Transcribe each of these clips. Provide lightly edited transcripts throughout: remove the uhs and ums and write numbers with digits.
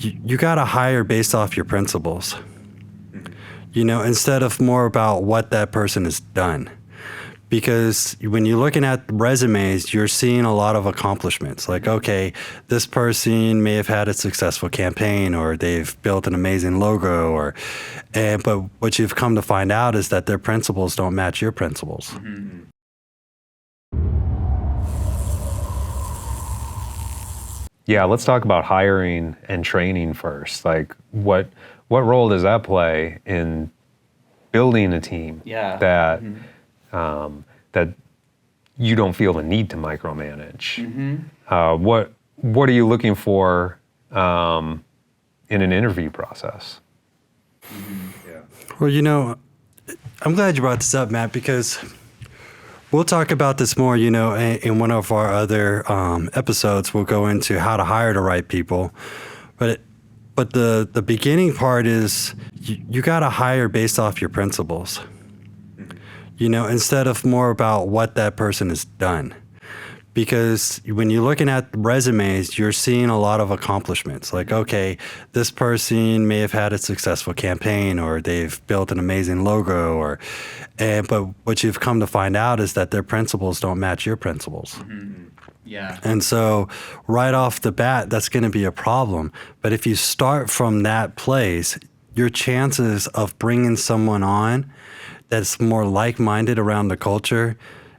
you got to hire based off your principles, instead of more about what that person has done. Because when you're looking at resumes, you're seeing a lot of accomplishments. Like, okay, this person may have had a successful campaign, or they've built an amazing logo, but what you've come to find out is that their principles don't match your principles. Mm-hmm. Yeah, let's talk about hiring and training first. Like, what role does that play in building a team that that you don't feel the need to micromanage? Mm-hmm. What are you looking for in an interview process? Mm-hmm. Yeah. Well, I'm glad you brought this up, Matt, because we'll talk about this more, in one of our other episodes. We'll go into how to hire the right people. But the beginning part is you got to hire based off your principles, instead of more about what that person has done. Because when you're looking at resumes, you're seeing a lot of accomplishments. Like, okay, this person may have had a successful campaign, or they've built an amazing logo, but what you've come to find out is that their principles don't match your principles. Mm-hmm. Yeah. And so right off the bat, that's going to be a problem. But if you start from that place, your chances of bringing someone on that's more like-minded around the culture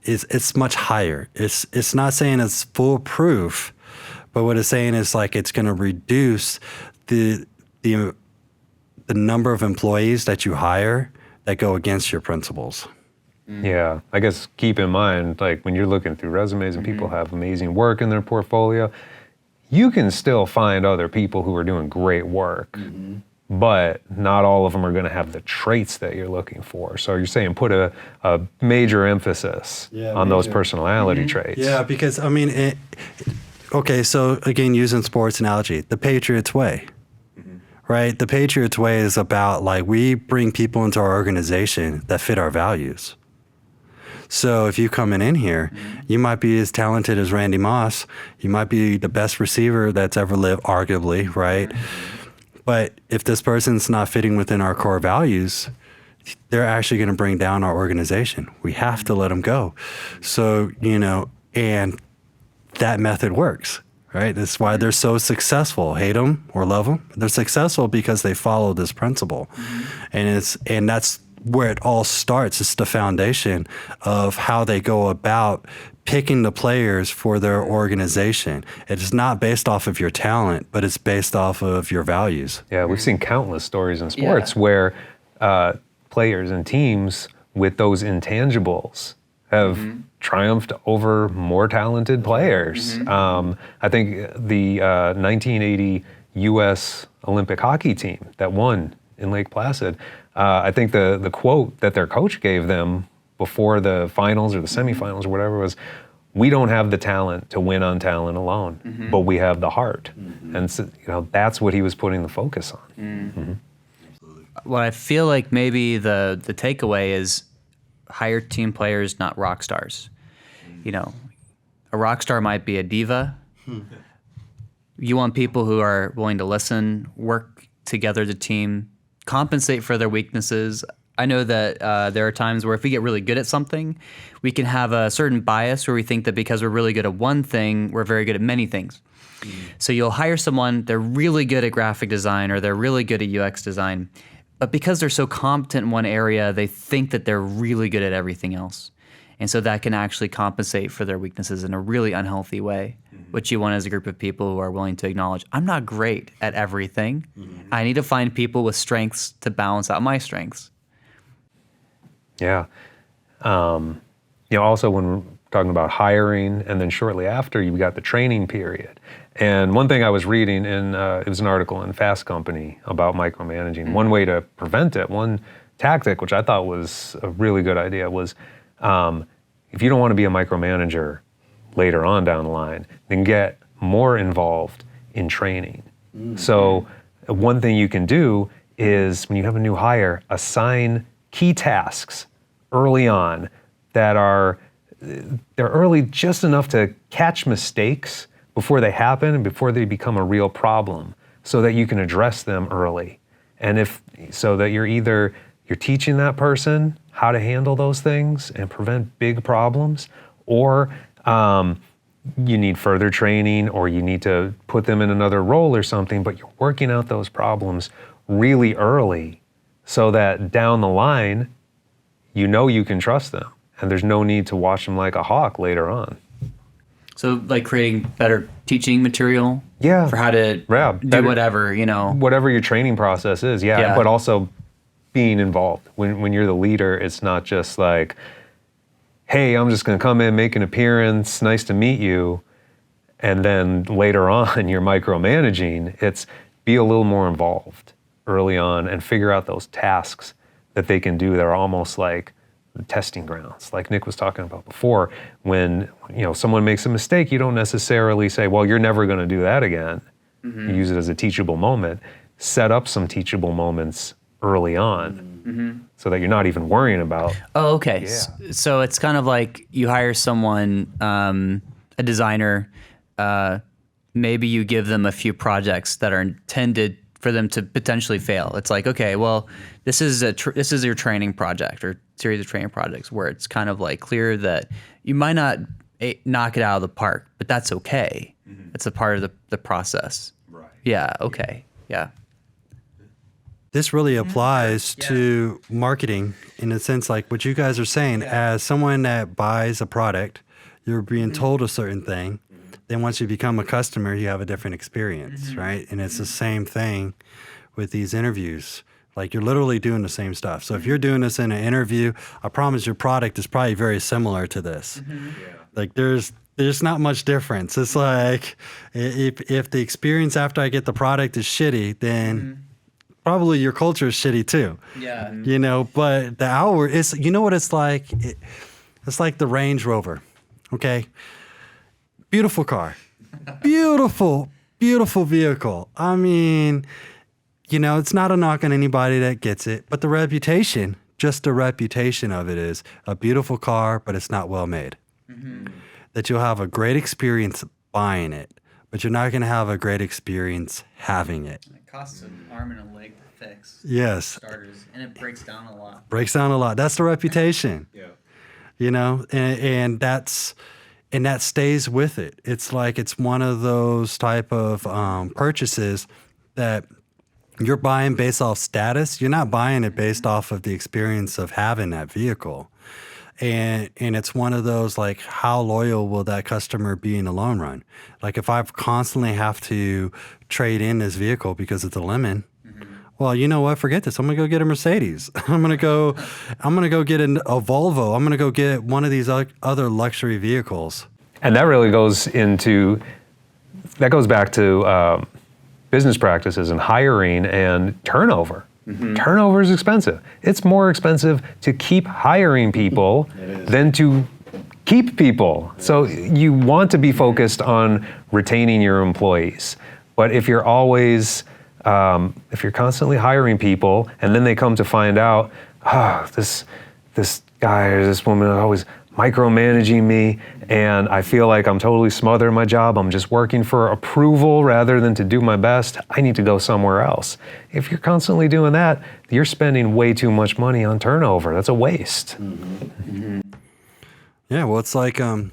it's much higher. It's not saying it's foolproof, but what it's saying is like it's going to reduce the number of employees that you hire that go against your principles. Yeah, I guess keep in mind, like when you're looking through resumes and people have amazing work in their portfolio, you can still find other people who are doing great work, but not all of them are going to have the traits that you're looking for. So you're saying put a major emphasis on those personality traits. Yeah, because okay, so again, using sports analogy, the Patriots way, right? The Patriots way is about like we bring people into our organization that fit our values. So if you come in here, you might be as talented as Randy Moss. You might be the best receiver that's ever lived, arguably, right? But if this person's not fitting within our core values, they're actually going to bring down our organization. We have to let them go. So, and that method works, right? That's why they're so successful. Hate them or love them. They're successful because they follow this principle. And that's where it all starts. It's the foundation of how they go about picking the players for their organization. It's not based off of your talent, but it's based off of your values. Yeah, we've seen countless stories in sports where players and teams with those intangibles have triumphed over more talented players. I think the 1980 U.S. Olympic hockey team that won in Lake Placid, I think the quote that their coach gave them before the finals or the semifinals or whatever was, "We don't have the talent to win on talent alone, but we have the heart." And so, that's what he was putting the focus on. Well, I feel like maybe the takeaway is hire team players, not rock stars. A rock star might be a diva. You want people who are willing to listen, work together as a team, compensate for their weaknesses. I know that there are times where if we get really good at something, we can have a certain bias where we think that because we're really good at one thing, we're very good at many things. So you'll hire someone, they're really good at graphic design or they're really good at UX design, but because they're so competent in one area, they think that they're really good at everything else. And so that can actually compensate for their weaknesses in a really unhealthy way. What you want is a group of people who are willing to acknowledge, I'm not great at everything. I need to find people with strengths to balance out my strengths. Yeah. Also when we're talking about hiring and then shortly after, you've got the training period. And one thing I was reading it was an article in Fast Company about micromanaging. One way to prevent it, one tactic, which I thought was a really good idea, was if you don't want to be a micromanager later on down the line, then get more involved in training. So one thing you can do is when you have a new hire, assign key tasks early on that they're early just enough to catch mistakes before they happen and before they become a real problem. so that you can address them early. And so that you're teaching that person how to handle those things and prevent big problems, or you need further training, or you need to put them in another role or something, but you're working out those problems really early so that down the line, you can trust them and there's no need to watch them like a hawk later on. So like creating better teaching material for how to do whatever, Whatever your training process is, but also being involved. When you're the leader, it's not just like, hey, I'm just going to come in, make an appearance, nice to meet you, and then later on you're micromanaging. It's be a little more involved early on and figure out those tasks that they can do that are almost like testing grounds, like Nick was talking about before. When someone makes a mistake, you don't necessarily say, well, you're never going to do that again. You use it as a teachable moment. Set up some teachable moments early on so that you're not even worrying about. Oh, okay. Yeah. So it's kind of like you hire someone, a designer, maybe you give them a few projects that are intended for them to potentially fail. It's like, okay, well, this is your training project or series of training projects where it's kind of like clear that you might not knock it out of the park, but that's okay. It's a part of the process. Right. Yeah. Okay. Yeah. This really applies to marketing in a sense, like what you guys are saying. As someone that buys a product, you're being told a certain thing. Then once you become a customer, you have a different experience, right? And it's the same thing with these interviews. Like you're literally doing the same stuff. So if you're doing this in an interview, I promise your product is probably very similar to this. Like there's not much difference. It's like if the experience after I get the product is shitty, then probably your culture is shitty too. Yeah. But the hour is, what it's like? It's like the Range Rover, okay? Beautiful car. Beautiful, beautiful vehicle. I mean, it's not a knock on anybody that gets it, but the reputation, just the reputation of it is a beautiful car, but it's not well made. That you'll have a great experience buying it, but you're not going to have a great experience having it. It costs an arm and a leg to fix. Yes. Starters, and it breaks down a lot. Breaks down a lot. That's the reputation. And that stays with it. It's like it's one of those type of purchases that you're buying based off status. You're not buying it based off of the experience of having that vehicle. And it's one of those like, how loyal will that customer be in the long run? Like if I constantly have to trade in this vehicle because it's a lemon, well, you know what? Forget this. I'm gonna go get a Mercedes. I'm gonna go get a Volvo. I'm gonna go get one of these other luxury vehicles. And that really goes back to business practices and hiring and turnover. Turnover is expensive. It's more expensive to keep hiring people than to keep people. So you want to be focused on retaining your employees. But if you're constantly hiring people and then they come to find out, this guy or this woman is always micromanaging me and I feel like I'm totally smothering my job, I'm just working for approval rather than to do my best, I need to go somewhere else. If you're constantly doing that, you're spending way too much money on turnover. That's a waste. Yeah, well, it's like having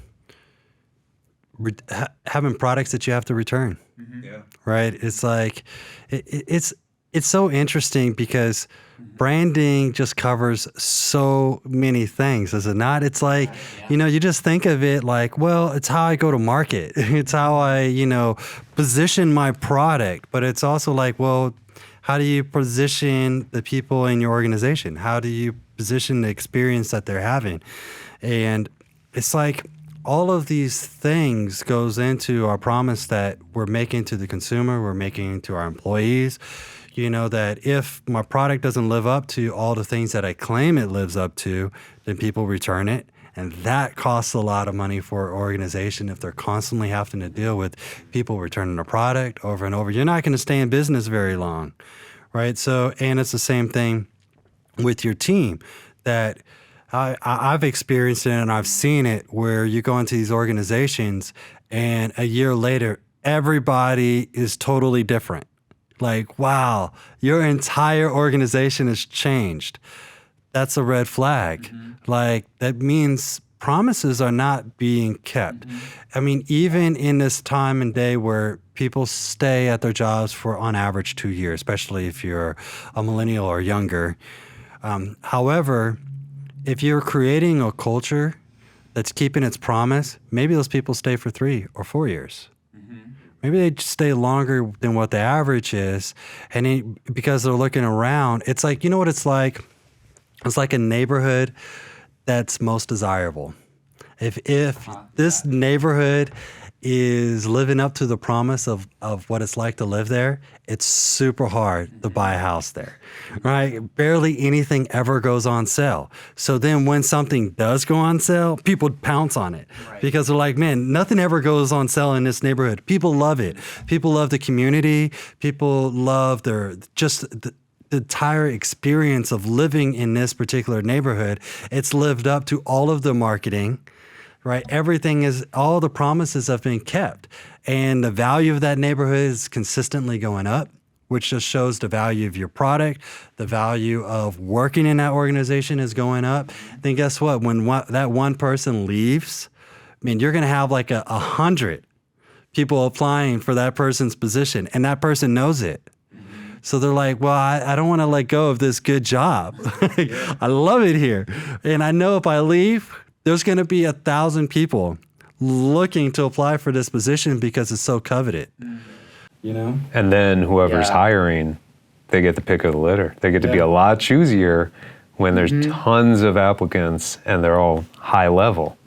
products that you have to return. Right? It's like it's so interesting because branding just covers so many things, is it not? It's like, you just think of it like, well, it's how I go to market. It's how I, position my product. But it's also like, well, how do you position the people in your organization? How do you position the experience that they're having? And it's like all of these things goes into our promise that we're making to the consumer, we're making to our employees. That if my product doesn't live up to all the things that I claim it lives up to, then people return it. And that costs a lot of money for an organization if they're constantly having to deal with people returning a product over and over. You're not going to stay in business very long, right? So, and it's the same thing with your team that I've experienced it and I've seen it where you go into these organizations and a year later, everybody is totally different. Like, wow, your entire organization has changed. That's a red flag. Like, that means promises are not being kept. I mean, even in this time and day where people stay at their jobs for on average 2 years, especially if you're a millennial or younger. However, if you're creating a culture that's keeping its promise, maybe those people stay for 3 or 4 years. Maybe they stay longer than what the average is. And because they're looking around, it's like, you know what it's like? It's like a neighborhood that's most desirable. If this neighborhood is living up to the promise of what it's like to live there, it's super hard to buy a house there, right? Barely anything ever goes on sale. So then when something does go on sale, people pounce on it because they're like, man, nothing ever goes on sale in this neighborhood. People love it. People love the community. People love the entire experience of living in this particular neighborhood. It's lived up to all of the marketing. Right, all the promises have been kept, and the value of that neighborhood is consistently going up, which just shows the value of your product. The value of working in that organization is going up. Then guess what? When that one person leaves, I mean, you're going to have like 100 people applying for that person's position, and that person knows it. So they're like, well, I don't want to let go of this good job. I love it here, and I know if I leave, there's going to be 1,000 people looking to apply for this position because it's so coveted. You know? And then whoever's hiring, they get the pick of the litter. They get to be a lot choosier when there's tons of applicants and they're all high level.